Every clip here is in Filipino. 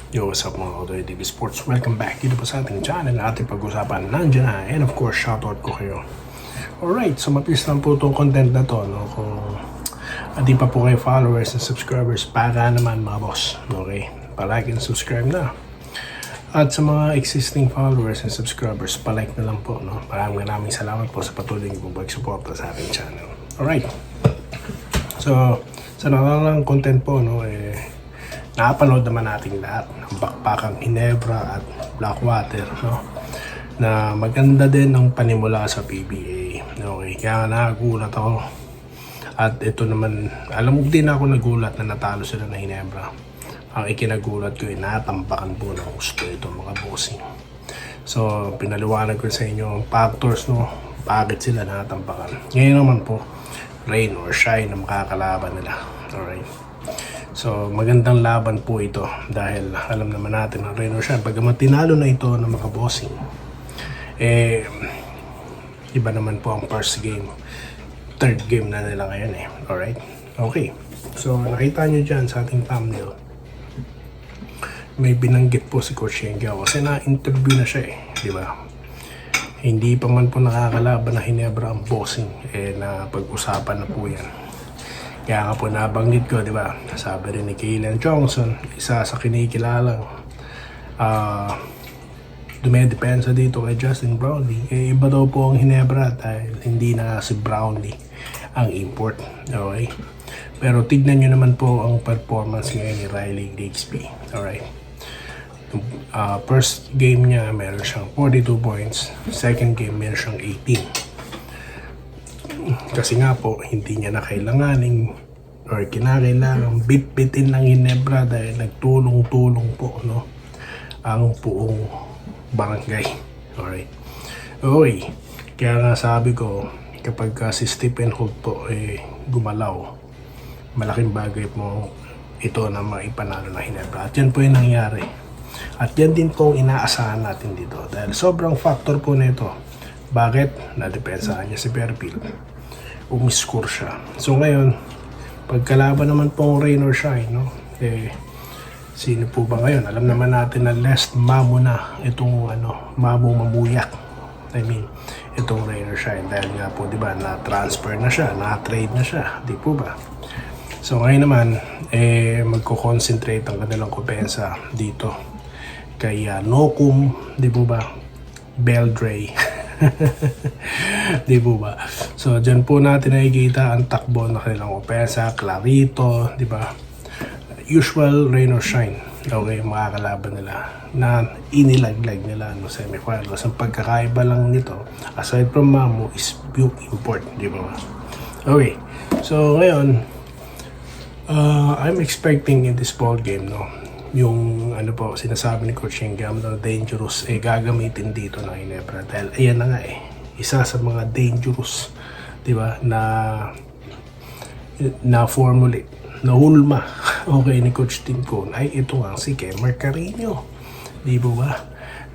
Yo, what's up mga Kotoy TV Sports? Welcome back dito po sa ating channel na ating pag-usapan nandiyan na. And of course, shoutout ko kayo. Alright, so mapis lang po itong content na to. No? Kung di pa po kayo followers and subscribers, para naman mga boss. Okay, palike and subscribe na. At sa mga existing followers and subscribers, palike na lang po. No? Maraming salamat po sa patuloy niyo po pag-suporta sa ating channel. Alright, so sa nakakang content po, no, napanood naman natin lahat ng Bakbakang Ginebra at Blackwater, no? Na maganda din ang panimula sa PBA. Okay, kaya nagulat ako. At ito naman, alam mo din ako nagulat na natalo sila ng Ginebra. Ang ikinagulat ko ay natambakan po ng gusto ito mga bossing. So, pinaliwanag ko sa inyo ang factors, no? Bakit sila natambakan. Ngayon naman po, rain or shine na makakalaban nila. Alright. So, magandang laban po ito dahil alam naman natin ang rain or shine. Pagkaman tinalo na ito ng mga bossing, iba naman po ang first game. Third game na nila ngayon Alright? Okay. So, nakita nyo dyan sa ating thumbnail, may binanggit po si Coach Yengyao kasi na-interview na siya di ba? Hindi pa man po nakakalaban na Ginebra ang bossing, na pag-usapan na po yan. Kaya nga po nabanggit ko, di ba? Sabi rin ni Kaylen Johnson, isa sa kinikilalang dumedepensa dito kay Justin Brownlee. Iba daw po ang Ginebra dahil hindi na si Brownlee ang import. Okay? Pero tignan nyo naman po ang performance ngayon ni Riley Grigsby. Alright? First game niya, meron siyang 42 points. Second game, meron siyang 18. Kasi nga po, hindi niya na kailanganing or kinakailangan bit-bitin ng Ginebra dahil nagtulong-tulong po, no? Ang buong barangay. Alright. Okay. Kaya nga sabi ko, kapag si Stephen Holt po gumalaw, malaking bagay po ito na maipanalo na Ginebra. At yan po yung nangyari. At yan din po ang inaasahan natin dito. Dahil sobrang factor po nito. Bakit? Nadepensahan niya si Fairfield. Umiscore siya. So ngayon, pagkalaban naman po ang rain or shine, no? Sino po ba ngayon? Alam naman natin na last mamo na itong mamo mamuyak. I mean, itong rain or shine. Dahil nga po, di ba, na-transfer na siya, na-trade na siya. Di po ba? So ngayon naman, magko-concentrate ang kanilang kumpensa dito kay Nokum, di po ba? Beldray. Di po ba? So, dyan po natin nakikita ang takbo ng kanilang kumpensa, Clarito, di ba? Usual rain or shine. Okay, makakalaban nila na inilaglag nila semifinals. Ang pagkakaiba lang nito, aside from Mamu, is yung import, di ba? Okay, so ngayon, I'm expecting in this ball game, no, yung po sinasabi ni Coach Yengyao na dangerous gagamitin dito ng Ginebra dahil ayan na nga isa sa mga dangerous, di ba, na formulate, na hulma okay ni Coach Tim Cone ay ito nga si Kemer Carino, di ba?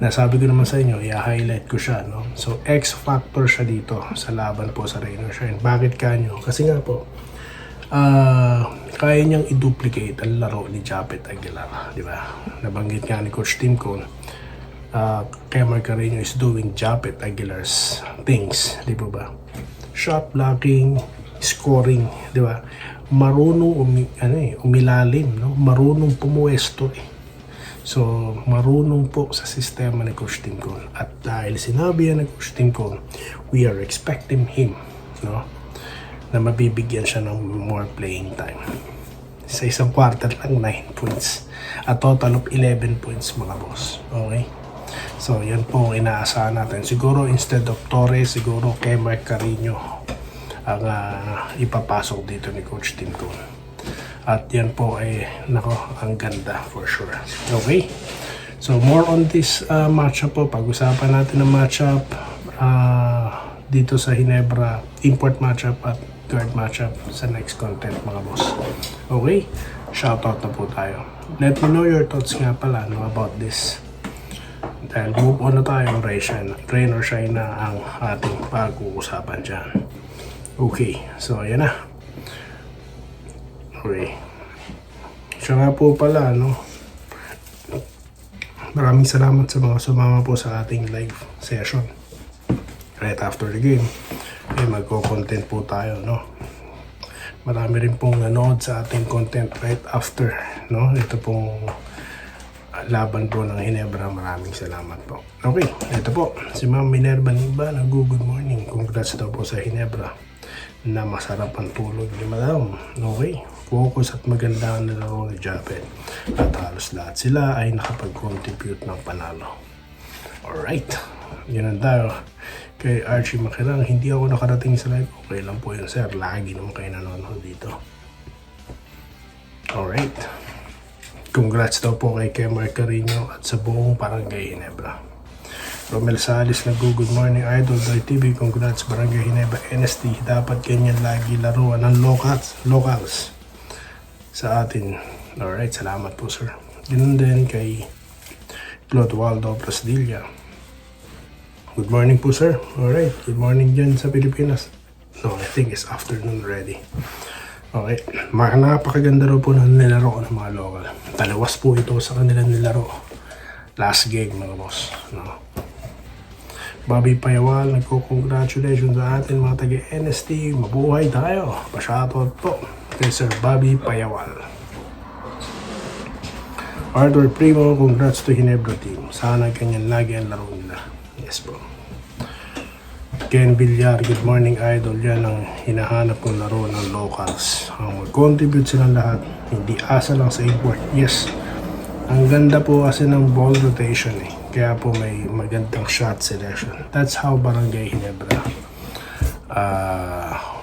Nasabi ko naman sa inyo, i-highlight ko siya, no? So X factor siya dito sa laban po sa Rain or Shine. Bakit kanyo? Kasi nga po kaya niyang i-duplicate ang laro ni Japet Aguilar, di ba? Nabanggit nga ni Coach Tim Cone, Kemer Carino is doing Japet Aguilar's things, di ba? Shot blocking, scoring, di ba? Marunong umilalim, no? Marunong pumuesto So, marunong po sa sistema ni Coach Tim Cone. At dahil sinabi yan ni Coach Tim Cone, we are expecting him, no, na mabibigyan siya ng more playing time. Sa isang quarter lang, 9 points. A total of 11 points, mga boss. Okay? So, yan po ang inaasahan natin. Siguro, instead of Torres, siguro Kemer Carino ang ipapasok dito ni Coach Tim Cone. At yan po ang ganda for sure. Okay? So, more on this matchup po. Pag-usapan natin ang matchup dito sa Ginebra, import matchup at guard matchup sa next content, mga boss. Okay? Shoutout na po tayo. Let me know your thoughts nga pala about this. Dahil move on na tayo, rain or shine na ang ating pag-uusapan dyan. Okay, so ayan na. Okay. Siya nga po pala, no? maraming salamat sa mga sumama po sa ating live session. Right after the game, magko-content po tayo, no? Marami rin pong nanood sa ating content right after, no? Ito pong laban po ng Ginebra. Maraming salamat po. Okay, ito po, si Ma'am Minerva Niba, good morning. Congrats daw po sa Ginebra na masarap ang tulog ni Madam. Okay, focus at maganda ang nalaro ni Japet. At halos lahat sila ay nakapag-contribute ng panalo. Alright, ganun tayo. Kay Archie Makirang, hindi ako nakarating sa live. Okay lang po yun, sir. Lagi naman kayo nanonood dito. Alright. Congrats daw po kay Kemar Carino at sa buong Barangay Ginebra. Romel Salis, good morning, Idol Doy TV. Congrats, Barangay Ginebra NST. Dapat ganyan lagi laruan ng locals sa atin. Alright, salamat po, sir. Ganun din kay Claude Waldo Prasdilla. Good morning po, sir. Alright, good morning dyan sa Pilipinas. No, I think it's afternoon already. Okay, napakaganda raw po ng nilaro ng mga local. Talawas po ito sa kanilang nilaro. Last game, mga boss. No. Bobby Payawal, nagko-congratulations sa atin mga taga-NST. Mabuhay tayo. Pa-shoutout po kay Sir Bobby Payawal. Arthur Primo, congrats to Ginebra team. Sana ganyan lagi ang laro nila. Yes po. Ken Villar, good morning, Idol. Yan ang hinahanap kong laro ng locals. Ang mag-contribute silang lahat, hindi asa lang sa import. Yes, ang ganda po kasi ng ball rotation eh. Kaya po may magandang shot selection. That's how Barangay Ginebra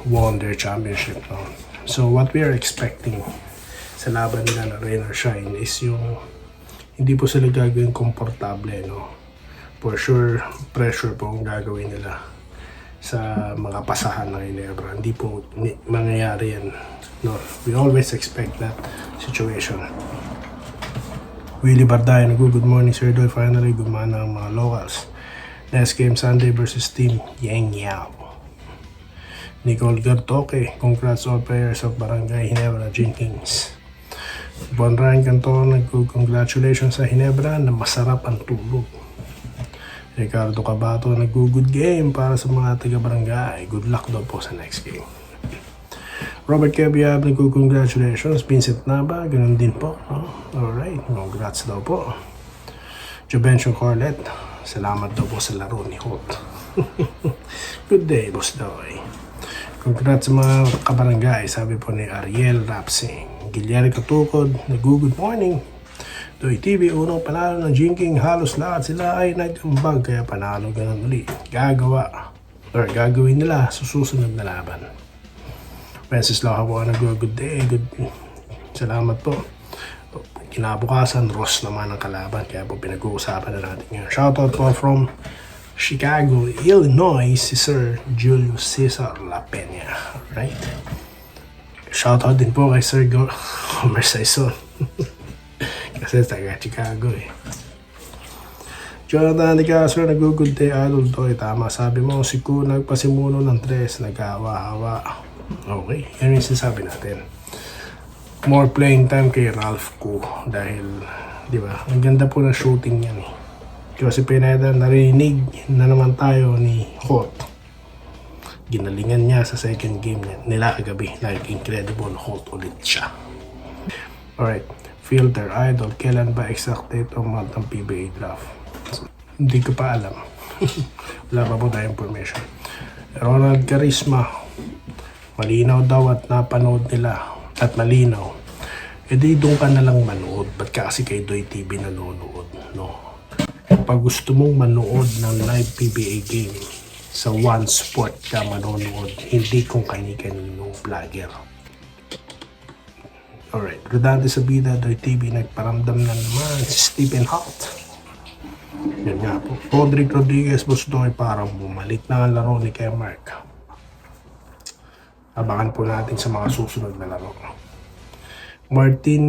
won their championship. No? So what we are expecting sa laban nila na Rain or Shine is yung hindi po sila gagawin komportable, no? For sure, pressure po ang gagawin nila sa mga pasahan ng Ginebra. Hindi po mangyayari yan. No, we always expect that situation. Willie Bardayan, good morning, Sir Doy. Finally, gumana ang mga locals. Next game, Sunday versus Team Yang Yao. Nicole Gartoke, congrats all players of Barangay Ginebra Jenkins. Bon Ryan Canton, congratulations sa Ginebra na masarap ang tulog. Ricardo Cabato, good game para sa mga taga-barangay. Good luck daw po sa next game. Robert Kebiab, congratulations. Vincent Naba, ganun din po. No? Alright, congrats daw po. Jobencio Corlet, salamat daw po sa laro ni Holt. Good day, Boss Doy. Congrats sa mga kabarangay, sabi po ni Ariel Rapsing. Guillermo Katukod, good morning. Doy TV, unang panalo ng Jinking, halos lahat sila ay nag-ambag, kaya panalo ganun uli. Gagawin nila sa susunod na laban. Wenceslao Habuan, good day, salamat po. Kinabukasan, Ross naman ang kalaban, kaya po pinag-uusapan na natin ngayon. Shoutout po from Chicago, Illinois, si Sir Julius Cesar La Peña. Right? Shoutout din po kay Sir Homer Saison. Kasi taga Chicago eh. Jonathan Nicasio, good day, Idol Doy. Tama, sabi mo, si Ku nagpasimuno ng 3, nag-awa-awa. Okay, yan yung sinasabi natin. More playing time kay Ralph Ku. Dahil, di ba, ang ganda po ng shooting yan eh. Kasi Pineda, narinig na naman tayo ni Holt. Ginalingan niya sa second game niya nila kagabi. Like, incredible Holt ulit siya. Alright. Filter, Idol, kailan ba exact date o month ng PBA draft? Hindi ko pa alam. Wala pa po tayong information. Ronald Carisma, malinaw daw at napanood nila at malinaw. E di doon ka na lang manood. Ba't kasi kay Doy TV nanonood? No? Pag gusto mong manood ng live PBA game, sa One Sport ka manonood, hindi kung kani-kaninong vlogger. Alright, Rodante Sabida, Doy TV, nagparamdam na naman si Stephen Holt. Yan nga po. Rodrick Rodriguez, Boss Doy, parang bumalik na ang laro ni Kay Mark. Abangan po natin sa mga susunod na laro. Martin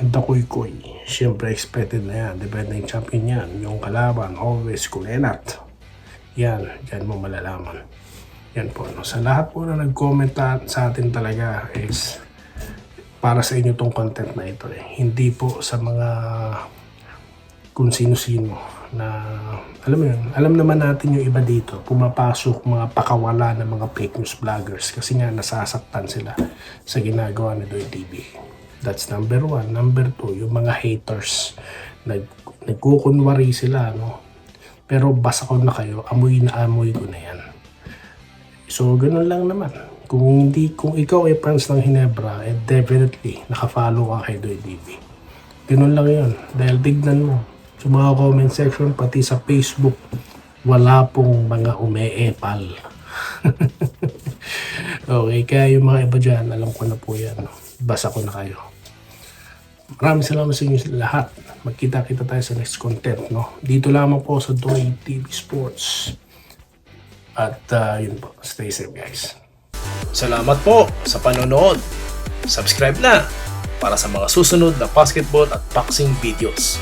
Dakoy-Koy, siyempre expected na yan. Defending champion yan. Yung kalaban, always kulenat. Yan, dyan mo malalaman. Yan po. No? Sa lahat po na nag-comment sa atin talaga is para sa inyo tong content na ito eh. Hindi po sa mga kung sino-sino na alam mo yun, alam naman natin yung iba dito, pumapasok mga pakawala ng mga fake news vloggers kasi nga nasasaktan sila sa ginagawa ni Doy TV. That's number 1. Number 2, yung mga haters. Nagkukunwari sila, no? Pero basa ko na kayo, amoy na amoy ko na yan. So, ganun lang naman. Kung ikaw ay fans ng Hinebra, definitely, nakafollow ka kay Doy TV. Ganun lang yun. Dahil tignan mo, sa mga comment section, pati sa Facebook, wala pong mga umeepal. Okay, kaya yung mga iba dyan, alam ko na po yan. Basa ko na kayo. Maraming salamat sa inyo lahat. Magkita-kita tayo sa next content. No? Dito lamang po sa Doy TV Sports. At yun po, stay safe guys. Salamat po sa panonood. Subscribe na para sa mga susunod na basketball at boxing videos.